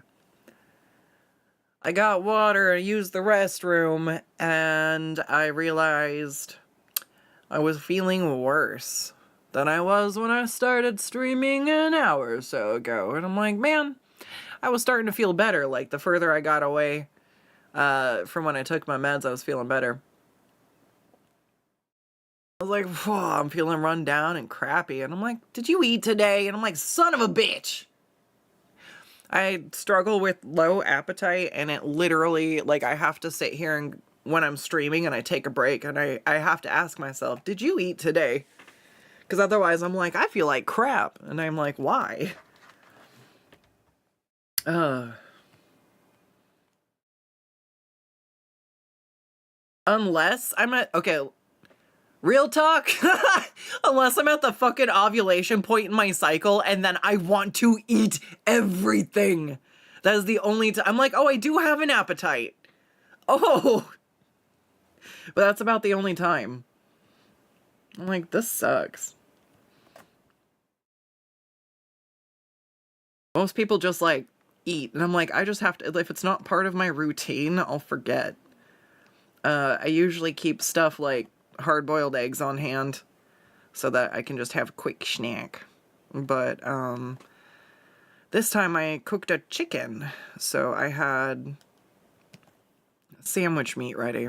Speaker 1: I got water, I used the restroom, and I realized I was feeling worse than I was when I started streaming an hour or so ago. And I'm like, man, I was starting to feel better. Like, the further I got away from when I took my meds, I was feeling better. I was like, whoa, I'm feeling run down and crappy. And I'm like, did you eat today? And I'm like, son of a bitch. I struggle with low appetite, and it literally, like, I have to sit here and when I'm streaming and I take a break and I have to ask myself, did you eat today? Because otherwise I'm like, I feel like crap. And I'm like, why? Unless I'm at, okay, real talk. Unless I'm at the fucking ovulation point in my cycle and then I want to eat everything. That is the only time. I'm like, oh, I do have an appetite. Oh. But that's about the only time. I'm like, this sucks. Most people just like eat. And I'm like, I just have to, if it's not part of my routine, I'll forget. I usually keep stuff like hard-boiled eggs on hand so that I can just have a quick snack. But this time I cooked a chicken, so I had sandwich meat ready.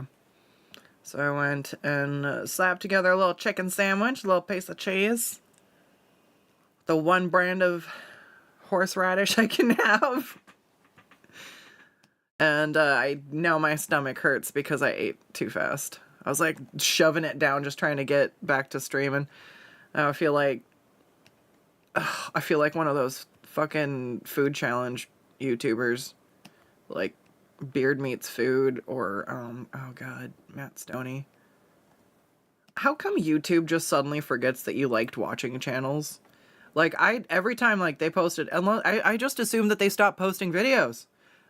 Speaker 1: So I went and slapped together a little chicken sandwich, a little piece of cheese, the one brand of horseradish I can have. And now my stomach hurts because I ate too fast. I was like shoving it down, just trying to get back to streaming. I feel like one of those fucking food challenge YouTubers, like Beard Meats Food or oh god, Matt Stoney. How come YouTube just suddenly forgets that you liked watching channels? Like, every time like they posted, I just assume that they stopped posting videos.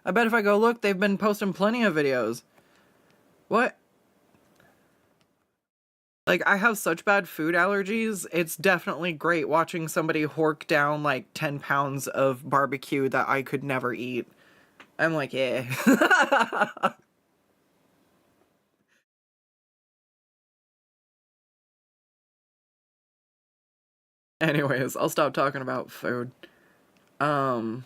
Speaker 1: I bet if I go look, they've been posting plenty of videos. What? Like, I have such bad food allergies, it's definitely great watching somebody hork down like 10 pounds of barbecue that I could never eat. I'm like, yeah. Anyways, I'll stop talking about food. Um.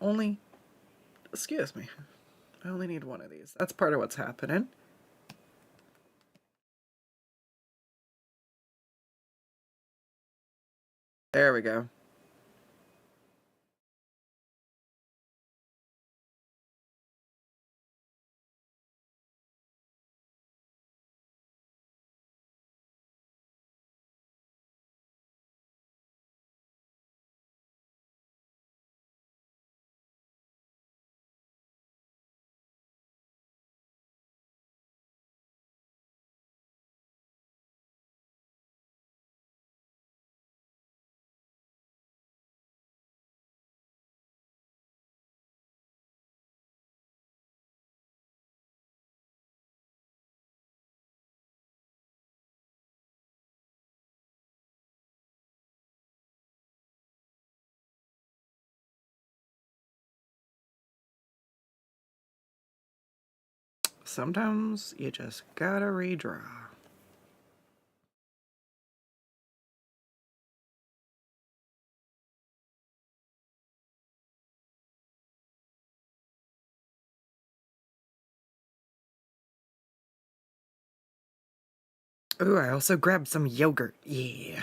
Speaker 1: Only, excuse me. I only need one of these. That's part of what's happening. There we go. Sometimes you just gotta redraw. Ooh, I also grabbed some yogurt. Yeah.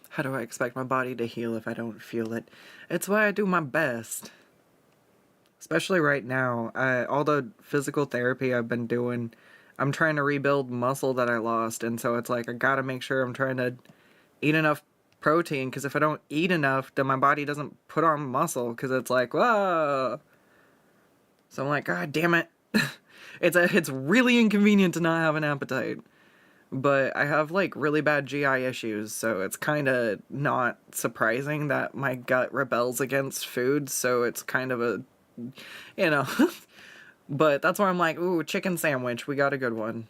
Speaker 1: How do I expect my body to heal if I don't feel it? It's why I do my best. Especially right now. All the physical therapy I've been doing, I'm trying to rebuild muscle that I lost, and so it's like I gotta make sure I'm trying to eat enough protein, because if I don't eat enough, then my body doesn't put on muscle, because it's like, whoa. So I'm like, God damn it. It's really inconvenient to not have an appetite. But I have, like, really bad GI issues, so it's kind of not surprising that my gut rebels against food, so it's kind of a, you know. But that's why I'm like, ooh, chicken sandwich, we got a good one.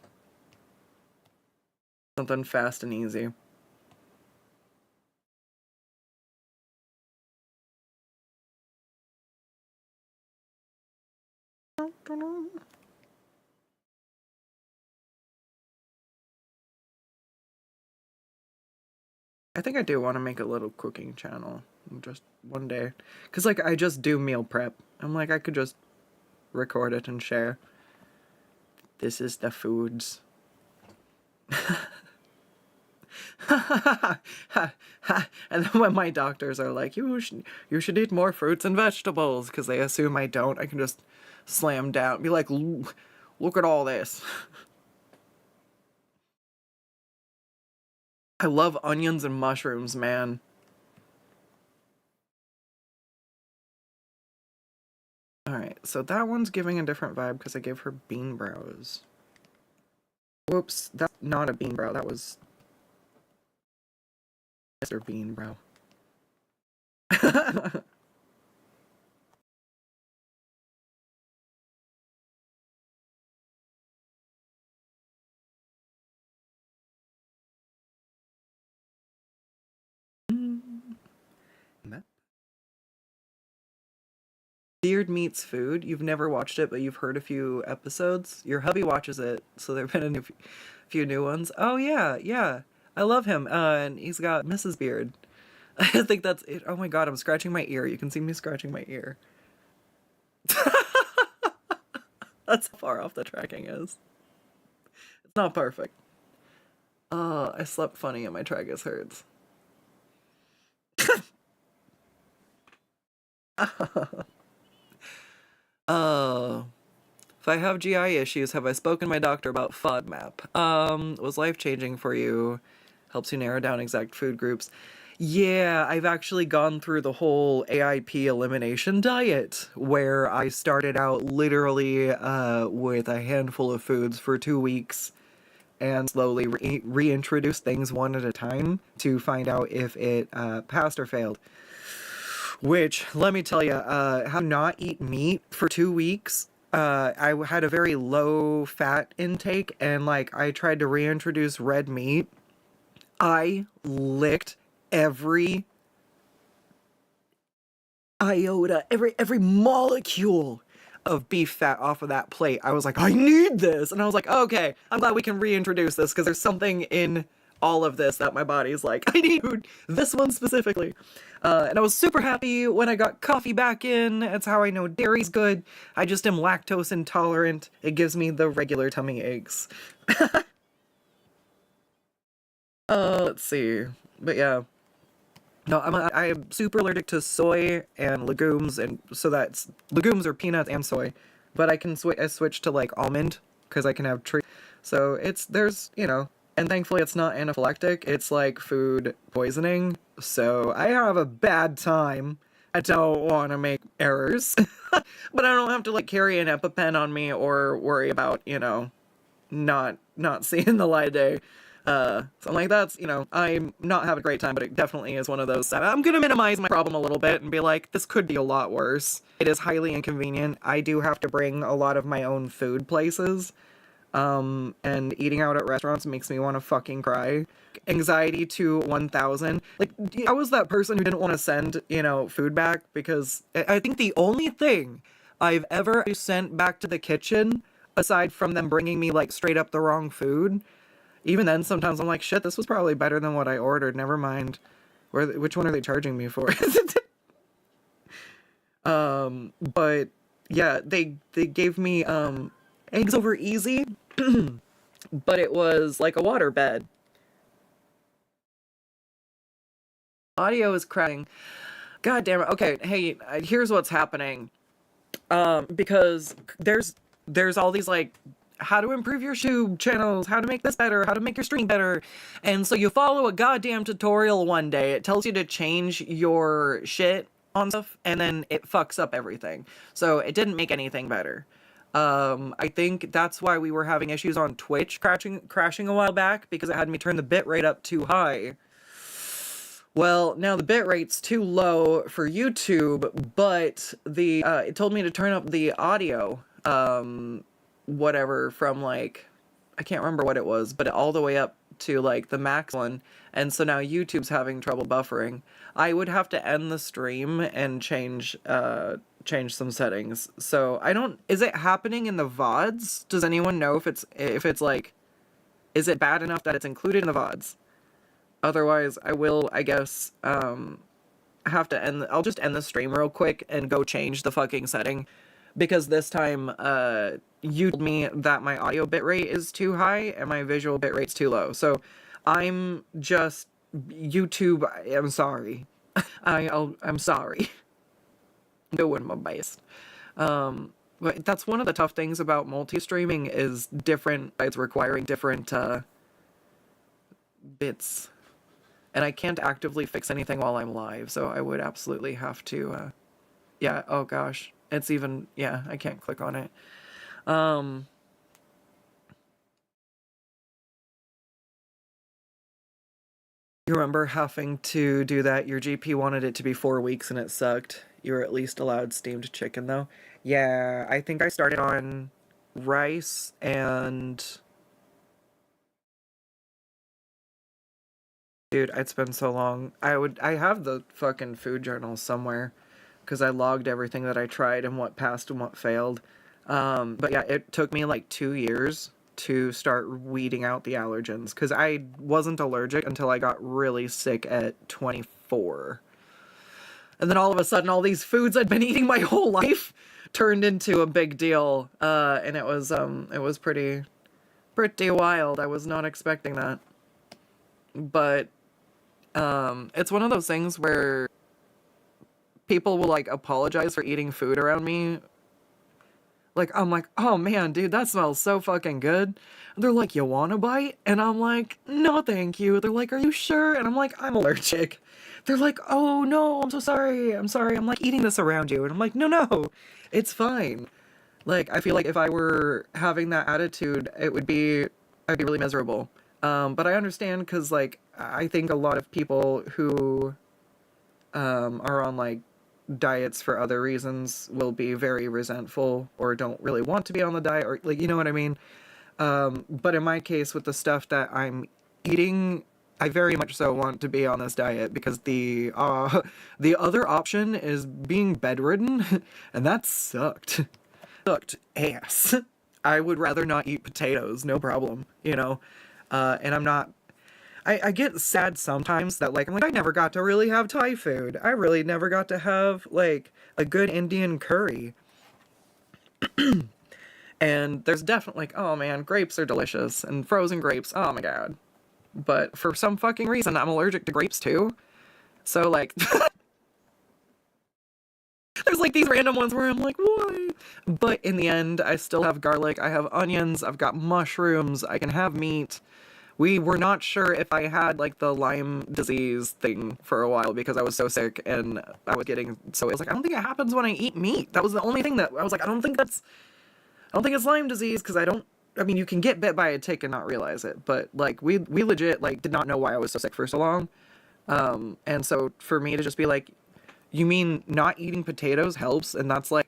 Speaker 1: Something fast and easy. I think I do want to make a little cooking channel just one day. Because, like, I just do meal prep. I'm like, I could just record it and share. This is the foods. And then when my doctors are like, you should eat more fruits and vegetables, because they assume I don't, I can just slam down, be like, look at all this. I love onions and mushrooms, man. Alright, so that one's giving a different vibe because I gave her bean brows. Whoops, that's not a bean brow, that was Mr. Bean Brow. Beard Meets Food. You've never watched it, but you've heard a few episodes. Your hubby watches it, so there've been a few new ones. Oh yeah, yeah. I love him. And he's got Mrs. Beard. I think that's it. Oh my god, I'm scratching my ear. You can see me scratching my ear. That's how far off the tracking is. It's not perfect. I slept funny and my tragus hurts. If I have GI issues, have I spoken to my doctor about FODMAP? Was life-changing for you? Helps you narrow down exact food groups. Yeah, I've actually gone through the whole AIP elimination diet, where I started out literally with a handful of foods for 2 weeks, and slowly reintroduce things one at a time to find out if it passed or failed. Which, let me tell you, how not eat meat for 2 weeks. I had a very low fat intake, and like I tried to reintroduce red meat. I licked every iota, every molecule of beef fat off of that plate. I was like, I need this. And I was like, okay, I'm glad we can reintroduce this, because there's something in all of this that my body's like, I need this one specifically. And I was super happy when I got coffee back in. That's how I know dairy's good. I just am lactose intolerant. It gives me the regular tummy aches. Let's see. But yeah. No, I'm super allergic to soy and legumes, and so that's legumes or peanuts and soy. But I can switch to like almond, because I can have tree. So there's, you know, and thankfully it's not anaphylactic. It's like food poisoning. So I have a bad time. I don't want to make errors. But I don't have to like carry an EpiPen on me or worry about, you know, not seeing the light of day. So I'm like, that's, you know, I'm not having a great time, but it definitely is one of those that I'm gonna minimize my problem a little bit and be like, this could be a lot worse. It is highly inconvenient. I do have to bring a lot of my own food places. And eating out at restaurants makes me want to fucking cry. Anxiety to 1000. Like, I was that person who didn't want to send, you know, food back, because I think the only thing I've ever sent back to the kitchen, aside from them bringing me, like, straight up the wrong food, even then, sometimes I'm like, shit, this was probably better than what I ordered, never mind. Which one are they charging me for? But, yeah, they gave me, eggs over easy. but it was like a waterbed. Audio is cracking. God damn it. Okay, hey, here's what's happening. Because there's all these like how to improve your YouTube channels, how to make this better, how to make your stream better. And so you follow a goddamn tutorial one day. It tells you to change your shit on stuff, and then it fucks up everything. So it didn't make anything better. I think that's why we were having issues on Twitch crashing a while back, because it had me turn the bitrate up too high. Well, now the bitrate's too low for YouTube, but it told me to turn up the audio, whatever, from like, I can't remember what it was, but all the way up to like the max one, and so now YouTube's having trouble buffering. I would have to end the stream and change some settings. So I don't, is it happening in the VODs? Does anyone know if it's like, is it bad enough that it's included in the VODs? Otherwise, I will, I guess, have to end, I'll just end the stream real quick and go change the fucking setting. Because this time, you told me that my audio bitrate is too high and my visual bitrate's too low. So, I'm just, YouTube, I'm sorry. I'm sorry. Doing my best. But that's one of the tough things about multi-streaming is different, it's requiring different, bits. And I can't actively fix anything while I'm live, so I would absolutely have to, yeah, oh gosh. It's even, yeah, I can't click on it. You remember having to do that? Your GP wanted it to be 4 weeks and it sucked. You were at least allowed steamed chicken, though. Yeah, I think I started on rice and... Dude, it's been so long. I have the fucking food journal somewhere, because I logged everything that I tried and what passed and what failed. But yeah, it took me like 2 years to start weeding out the allergens, because I wasn't allergic until I got really sick at 24. And then all of a sudden, all these foods I'd been eating my whole life turned into a big deal. And it was pretty wild. I was not expecting that. But it's one of those things where people will like apologize for eating food around me. Like, I'm like, oh man, dude, that smells so fucking good. And they're like, you want a bite? And I'm like, no, thank you. They're like, are you sure? And I'm like, I'm allergic. They're like, oh no, I'm so sorry. I'm sorry. I'm like eating this around you. And I'm like, no, it's fine. Like, I feel like if I were having that attitude, I'd be really miserable. But I understand, because like, I think a lot of people who are on like diets for other reasons will be very resentful or don't really want to be on the diet, or like, you know what I mean? But in my case, with the stuff that I'm eating, I very much so want to be on this diet, because the other option is being bedridden, and that sucked. Sucked ass. I would rather not eat potatoes, no problem, you know? And I'm not... I get sad sometimes that, like, I'm like, I never got to really have Thai food. I really never got to have, like, a good Indian curry. And there's definitely, like, oh man, grapes are delicious. And frozen grapes, oh my god. But for some fucking reason, I'm allergic to grapes too. So, like... There's, like, these random ones where I'm like, why? But in the end, I still have garlic, I have onions, I've got mushrooms, I can have meat. We were not sure if I had, like, the Lyme disease thing for a while, because I was so sick, and I was getting, so it was like, I don't think it happens when I eat meat. That was the only thing that, I was like, I don't think it's Lyme disease, because I mean, you can get bit by a tick and not realize it, but, like, we legit, like, did not know why I was so sick for so long. And so for me to just be like, you mean not eating potatoes helps? And that's like,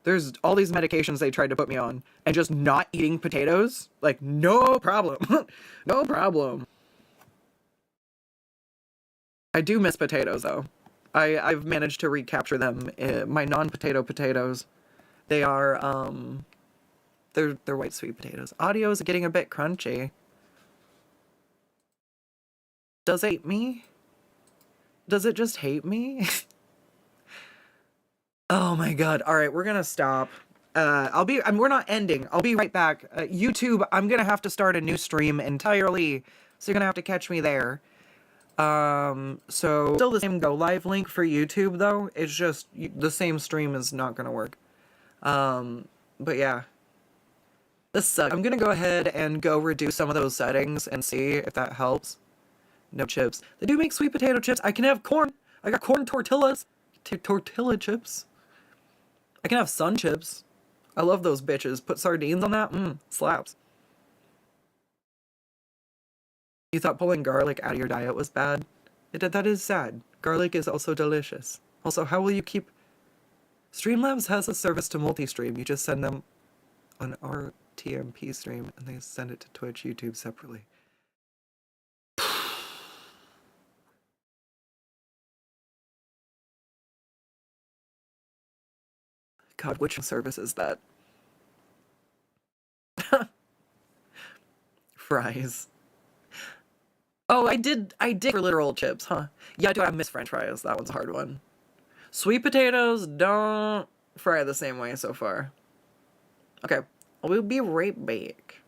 Speaker 1: there's all these medications they tried to put me on, and just not eating potatoes? Like, no problem. No problem. I do miss potatoes, though. I've managed to recapture them. My non-potato potatoes. They are, they're white sweet potatoes. Audio is getting a bit crunchy. Does it hate me? Does it just hate me? Oh my god. Alright, we're gonna stop. we're not ending. I'll be right back. YouTube, I'm gonna have to start a new stream entirely, so you're gonna have to catch me there. So still the same go live link for YouTube though. It's just the same stream is not gonna work. But yeah. This sucks. I'm gonna go ahead and go reduce some of those settings and see if that helps. No chips. They do make sweet potato chips. I can have corn. I got corn tortillas. Tortilla chips. I can have sun chips. I love those bitches. Put sardines on that? Slaps. You thought pulling garlic out of your diet was bad? That is sad. Garlic is also delicious. Also, how will you keep... Streamlabs has a service to multi-stream. You just send them an RTMP stream and they send it to Twitch, YouTube separately. God, which service is that? Fries. Oh, I did for literal chips, huh? Yeah, I miss French fries. That one's a hard one. Sweet potatoes don't fry the same way so far. Okay, we'll be right back.